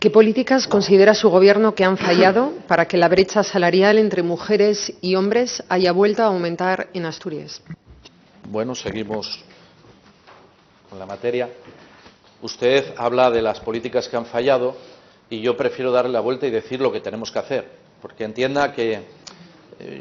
¿Qué políticas considera su Gobierno que han fallado para que la brecha salarial entre mujeres y hombres haya vuelto a aumentar en Asturias? Bueno, seguimos con la materia. Usted habla de las políticas que han fallado y yo prefiero darle la vuelta y decir lo que tenemos que hacer, porque entienda que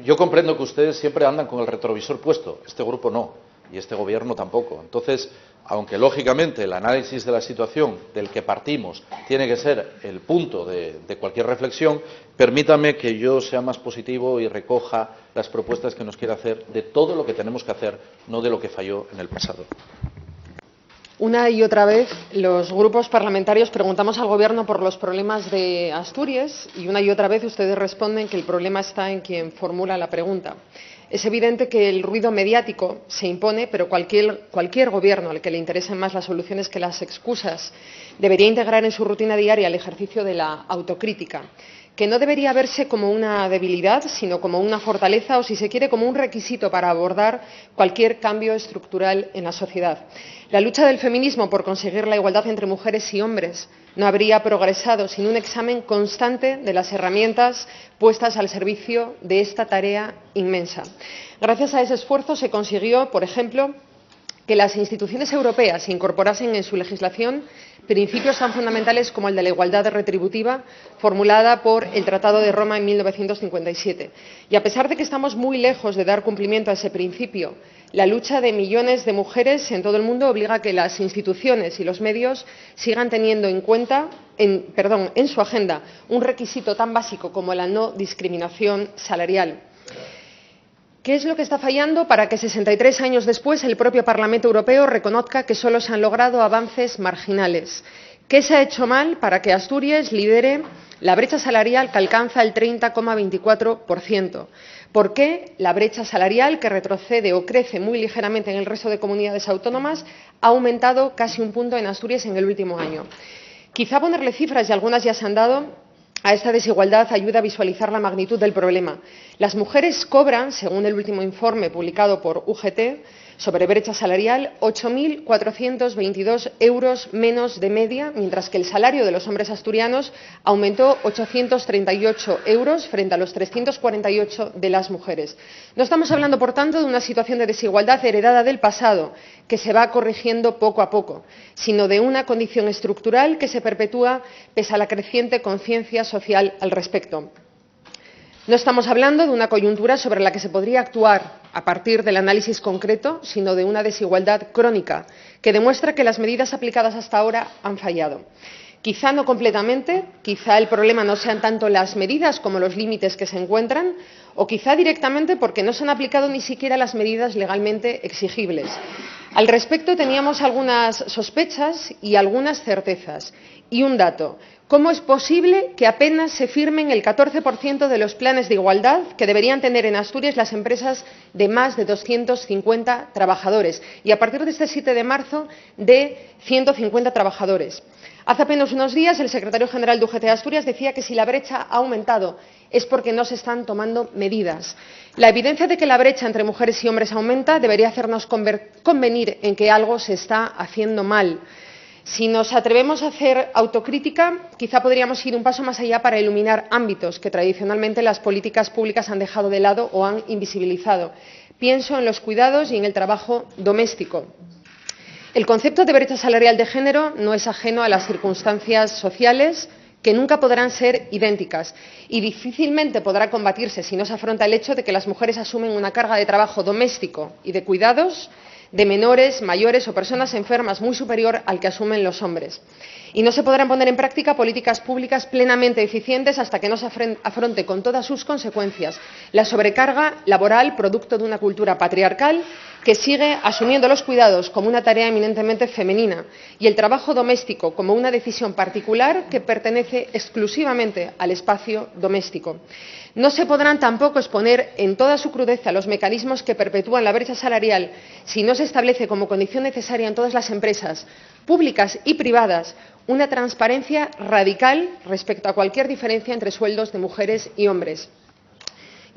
yo comprendo que ustedes siempre andan con el retrovisor puesto, este grupo no, y este Gobierno tampoco. Entonces, aunque lógicamente el análisis de la situación del que partimos tiene que ser el punto de cualquier reflexión, permítame que yo sea más positivo y recoja las propuestas que nos quiere hacer de todo lo que tenemos que hacer, no de lo que falló en el pasado. Una y otra vez los grupos parlamentarios preguntamos al Gobierno por los problemas de Asturias y una y otra vez ustedes responden que el problema está en quien formula la pregunta. Es evidente que el ruido mediático se impone, pero cualquier Gobierno al que le interesen más las soluciones que las excusas debería integrar en su rutina diaria el ejercicio de la autocrítica, que no debería verse como una debilidad, sino como una fortaleza o, si se quiere, como un requisito para abordar cualquier cambio estructural en la sociedad. La lucha del feminismo por conseguir la igualdad entre mujeres y hombres no habría progresado sin un examen constante de las herramientas puestas al servicio de esta tarea inmensa. Gracias a ese esfuerzo se consiguió, por ejemplo, que las instituciones europeas incorporasen en su legislación principios tan fundamentales como el de la igualdad retributiva, formulada por el Tratado de Roma en 1957. Y a pesar de que estamos muy lejos de dar cumplimiento a ese principio, la lucha de millones de mujeres en todo el mundo obliga a que las instituciones y los medios sigan teniendo en su agenda un requisito tan básico como la no discriminación salarial. ¿Qué es lo que está fallando para que 63 años después el propio Parlamento Europeo reconozca que solo se han logrado avances marginales? ¿Qué se ha hecho mal para que Asturias lidere la brecha salarial que alcanza el 30,24%? ¿Por qué la brecha salarial, que retrocede o crece muy ligeramente en el resto de comunidades autónomas, ha aumentado casi un punto en Asturias en el último año? Quizá ponerle cifras, y algunas ya se han dado, a esta desigualdad ayuda a visualizar la magnitud del problema. Las mujeres cobran, según el último informe publicado por UGT sobre brecha salarial, 8.422 euros menos de media, mientras que el salario de los hombres asturianos aumentó 838 euros frente a los 348 de las mujeres. No estamos hablando, por tanto, de una situación de desigualdad heredada del pasado, que se va corrigiendo poco a poco, sino de una condición estructural que se perpetúa pese a la creciente conciencia social al respecto. No estamos hablando de una coyuntura sobre la que se podría actuar a partir del análisis concreto, sino de una desigualdad crónica que demuestra que las medidas aplicadas hasta ahora han fallado. Quizá no completamente, quizá el problema no sean tanto las medidas como los límites que se encuentran, o quizá directamente porque no se han aplicado ni siquiera las medidas legalmente exigibles. Al respecto teníamos algunas sospechas y algunas certezas. Y un dato: ¿cómo es posible que apenas se firmen el 14% de los planes de igualdad que deberían tener en Asturias las empresas de más de 250 trabajadores y, a partir de este 7 de marzo, de 150 trabajadores? Hace apenas unos días el secretario general de UGT Asturias decía que si la brecha ha aumentado es porque no se están tomando medidas. La evidencia de que la brecha entre mujeres y hombres aumenta debería hacernos convenir en que algo se está haciendo mal. Si nos atrevemos a hacer autocrítica, quizá podríamos ir un paso más allá para iluminar ámbitos que tradicionalmente las políticas públicas han dejado de lado o han invisibilizado. Pienso en los cuidados y en el trabajo doméstico. El concepto de brecha salarial de género no es ajeno a las circunstancias sociales, que nunca podrán ser idénticas, y difícilmente podrá combatirse si no se afronta el hecho de que las mujeres asumen una carga de trabajo doméstico y de cuidados de menores, mayores o personas enfermas muy superior al que asumen los hombres. Y no se podrán poner en práctica políticas públicas plenamente eficientes hasta que no se afronte con todas sus consecuencias la sobrecarga laboral producto de una cultura patriarcal que sigue asumiendo los cuidados como una tarea eminentemente femenina y el trabajo doméstico como una decisión particular que pertenece exclusivamente al espacio doméstico. No se podrán tampoco exponer en toda su crudeza los mecanismos que perpetúan la brecha salarial si no se establece como condición necesaria en todas las empresas, públicas y privadas, una transparencia radical respecto a cualquier diferencia entre sueldos de mujeres y hombres.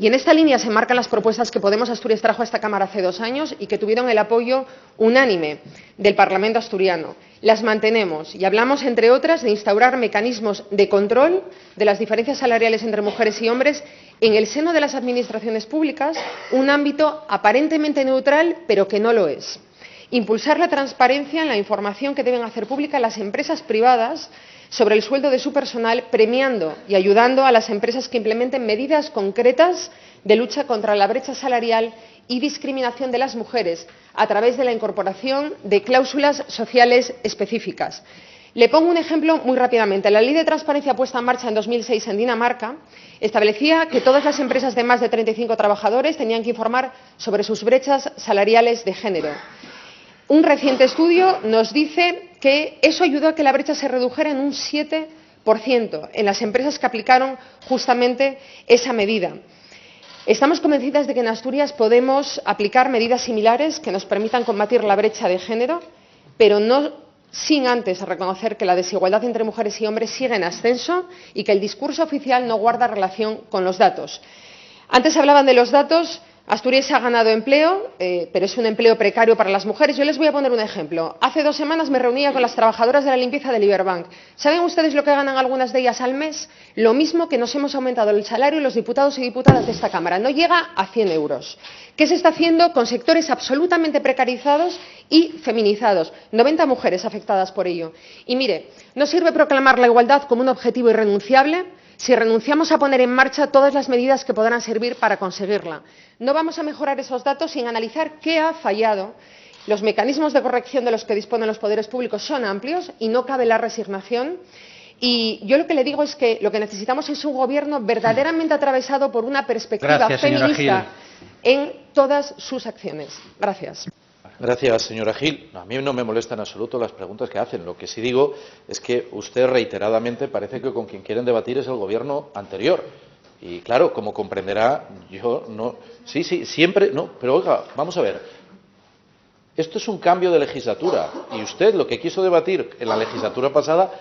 Y en esta línea se marcan las propuestas que Podemos Asturias trajo a esta Cámara hace 2 años y que tuvieron el apoyo unánime del Parlamento asturiano. Las mantenemos y hablamos, entre otras, de instaurar mecanismos de control de las diferencias salariales entre mujeres y hombres en el seno de las administraciones públicas, un ámbito aparentemente neutral, pero que no lo es. Impulsar la transparencia en la información que deben hacer pública las empresas privadas sobre el sueldo de su personal, premiando y ayudando a las empresas que implementen medidas concretas de lucha contra la brecha salarial y discriminación de las mujeres a través de la incorporación de cláusulas sociales específicas. Le pongo un ejemplo muy rápidamente. La Ley de Transparencia puesta en marcha en 2006 en Dinamarca establecía que todas las empresas de más de 35 trabajadores tenían que informar sobre sus brechas salariales de género. Un reciente estudio nos dice que eso ayudó a que la brecha se redujera en un 7% en las empresas que aplicaron justamente esa medida. Estamos convencidas de que en Asturias podemos aplicar medidas similares que nos permitan combatir la brecha de género, pero no sin antes reconocer que la desigualdad entre mujeres y hombres sigue en ascenso y que el discurso oficial no guarda relación con los datos. Antes hablaban de los datos. Asturias ha ganado empleo, pero es un empleo precario para las mujeres. Yo les voy a poner un ejemplo. Hace 2 semanas me reunía con las trabajadoras de la limpieza del Iberbank. ¿Saben ustedes lo que ganan algunas de ellas al mes? Lo mismo que nos hemos aumentado el salario los diputados y diputadas de esta Cámara. No llega a 100 euros. ¿Qué se está haciendo con sectores absolutamente precarizados y feminizados? 90 mujeres afectadas por ello. Y mire, no sirve proclamar la igualdad como un objetivo irrenunciable si renunciamos a poner en marcha todas las medidas que podrán servir para conseguirla. No vamos a mejorar esos datos sin analizar qué ha fallado. Los mecanismos de corrección de los que disponen los poderes públicos son amplios y no cabe la resignación. Y yo lo que le digo es que lo que necesitamos es un gobierno verdaderamente atravesado por una perspectiva feminista en todas sus acciones. Gracias. Gracias, señora Gil. A mí no me molestan en absoluto las preguntas que hacen. Lo que sí digo es que usted reiteradamente parece que con quien quieren debatir es el gobierno anterior. Y claro, como comprenderá, yo no. Sí, siempre. No, pero oiga, vamos a ver. Esto es un cambio de legislatura. Y usted lo que quiso debatir en la legislatura pasada,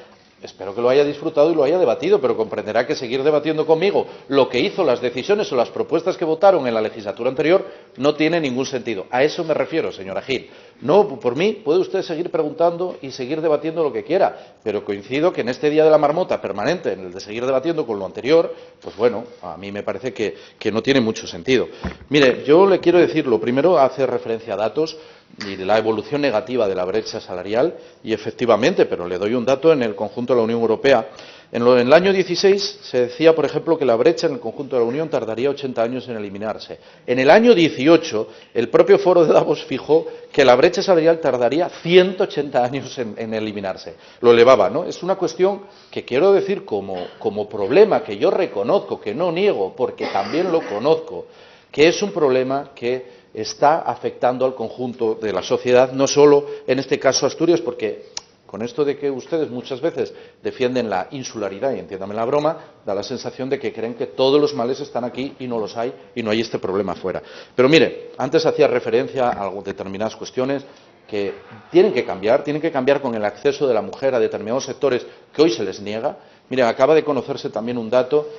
espero que lo haya disfrutado y lo haya debatido, pero comprenderá que seguir debatiendo conmigo lo que hizo, las decisiones o las propuestas que votaron en la legislatura anterior no tiene ningún sentido. A eso me refiero, señora Gil. No, por mí puede usted seguir preguntando y seguir debatiendo lo que quiera, pero coincido que en este día de la marmota permanente, en el de seguir debatiendo con lo anterior, pues bueno, a mí me parece que no tiene mucho sentido. Mire, yo le quiero decir, lo primero hace referencia a datos y de la evolución negativa de la brecha salarial, y efectivamente, pero le doy un dato en el conjunto de la Unión Europea. En el año 16 se decía, por ejemplo, que la brecha en el conjunto de la Unión tardaría 80 años en eliminarse. En el año 18, el propio Foro de Davos fijó que la brecha salarial tardaría 180 años en eliminarse. Lo elevaba, ¿no? Es una cuestión que quiero decir como problema que yo reconozco, que no niego, porque también lo conozco, que es un problema que está afectando al conjunto de la sociedad, no solo en este caso Asturias, porque con esto de que ustedes muchas veces defienden la insularidad, y entiéndame la broma, da la sensación de que creen que todos los males están aquí y no los hay, y no hay este problema fuera. Pero mire, antes hacía referencia a determinadas cuestiones que tienen que cambiar con el acceso de la mujer a determinados sectores que hoy se les niega. Mire, acaba de conocerse también un dato,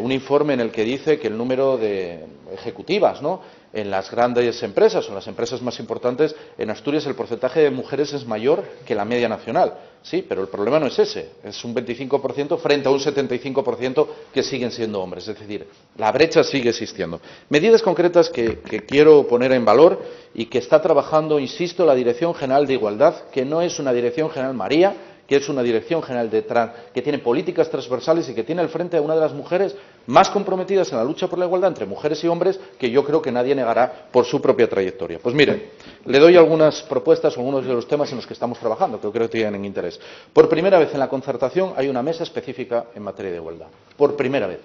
un informe en el que dice que el número de ejecutivas, ¿no?, en las grandes empresas o en las empresas más importantes, en Asturias el porcentaje de mujeres es mayor que la media nacional. Sí, pero el problema no es ese, es un 25% frente a un 75% que siguen siendo hombres. Es decir, la brecha sigue existiendo. Medidas concretas que quiero poner en valor y que está trabajando, insisto, la Dirección General de Igualdad, que no es una Dirección General María, que es una Dirección General que tiene políticas transversales y que tiene al frente a una de las mujeres más comprometidas en la lucha por la igualdad entre mujeres y hombres, que yo creo que nadie negará por su propia trayectoria. Pues mire, le doy algunas propuestas, algunos de los temas en los que estamos trabajando, que creo que tienen interés. Por primera vez en la concertación hay una mesa específica en materia de igualdad. Por primera vez.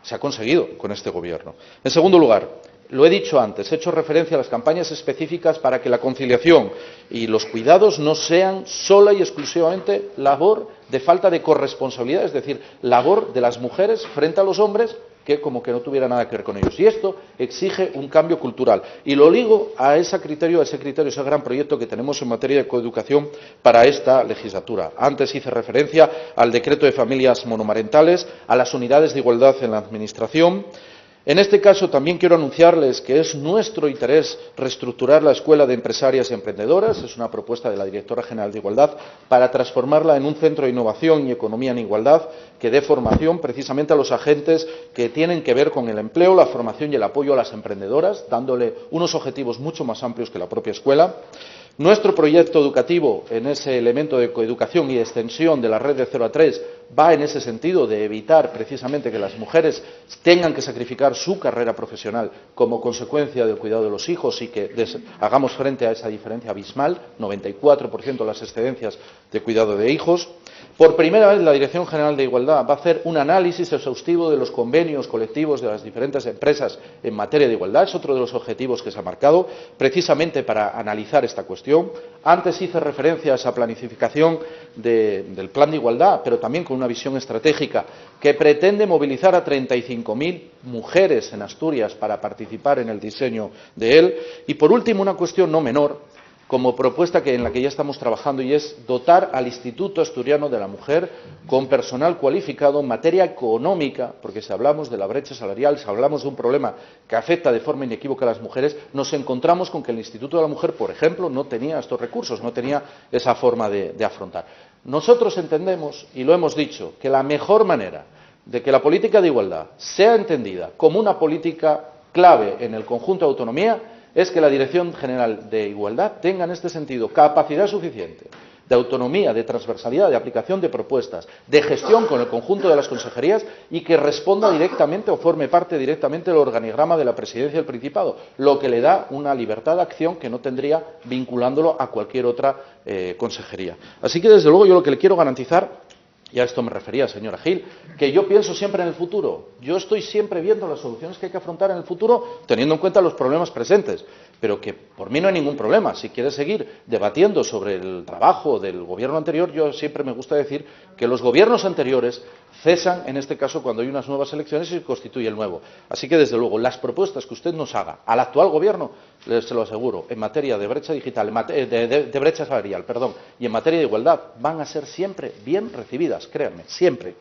Se ha conseguido con este Gobierno. En segundo lugar, lo he dicho antes, he hecho referencia a las campañas específicas para que la conciliación y los cuidados no sean sola y exclusivamente labor de falta de corresponsabilidad, es decir, labor de las mujeres frente a los hombres, que como que no tuviera nada que ver con ellos. Y esto exige un cambio cultural. Y lo ligo a ese criterio, ese gran proyecto que tenemos en materia de coeducación para esta legislatura. Antes hice referencia al decreto de familias monomarentales, a las unidades de igualdad en la Administración. En este caso, también quiero anunciarles que es nuestro interés reestructurar la Escuela de Empresarias y Emprendedoras. Es una propuesta de la Directora General de Igualdad para transformarla en un centro de innovación y economía en igualdad que dé formación precisamente a los agentes que tienen que ver con el empleo, la formación y el apoyo a las emprendedoras, dándole unos objetivos mucho más amplios que la propia escuela. Nuestro proyecto educativo, en ese elemento de coeducación y de extensión de la red de 0 a 3, va en ese sentido de evitar precisamente que las mujeres tengan que sacrificar su carrera profesional como consecuencia del cuidado de los hijos y que hagamos frente a esa diferencia abismal, 94% de las excedencias de cuidado de hijos. Por primera vez, la Dirección General de Igualdad va a hacer un análisis exhaustivo de los convenios colectivos de las diferentes empresas en materia de igualdad. Es otro de los objetivos que se ha marcado, precisamente para analizar esta cuestión. Antes hice referencia a esa planificación del Plan de Igualdad, pero también con una visión estratégica que pretende movilizar a 35.000 mujeres en Asturias para participar en el diseño de él. Y, por último, una cuestión no menor, como propuesta en la que ya estamos trabajando, y es dotar al Instituto Asturiano de la Mujer con personal cualificado en materia económica, porque si hablamos de la brecha salarial, si hablamos de un problema que afecta de forma inequívoca a las mujeres, nos encontramos con que el Instituto de la Mujer, por ejemplo, no tenía estos recursos, no tenía esa forma de afrontar. Nosotros entendemos, y lo hemos dicho, que la mejor manera de que la política de igualdad sea entendida como una política clave en el conjunto de autonomía es que la Dirección General de Igualdad tenga en este sentido capacidad suficiente de autonomía, de transversalidad, de aplicación de propuestas, de gestión con el conjunto de las consejerías y que responda directamente o forme parte directamente del organigrama de la Presidencia del Principado, lo que le da una libertad de acción que no tendría vinculándolo a cualquier otra consejería. Así que, desde luego, yo lo que le quiero garantizar, y a esto me refería, señora Gil, que yo pienso siempre en el futuro. Yo estoy siempre viendo las soluciones que hay que afrontar en el futuro, teniendo en cuenta los problemas presentes, pero que por mí no hay ningún problema. Si quiere seguir debatiendo sobre el trabajo del gobierno anterior, yo siempre me gusta decir que los gobiernos anteriores cesan, en este caso, cuando hay unas nuevas elecciones y se constituye el nuevo. Así que, desde luego, las propuestas que usted nos haga al actual gobierno, se lo aseguro, en materia de brecha digital, de brecha salarial, y en materia de igualdad, van a ser siempre bien recibidas, créanme, siempre.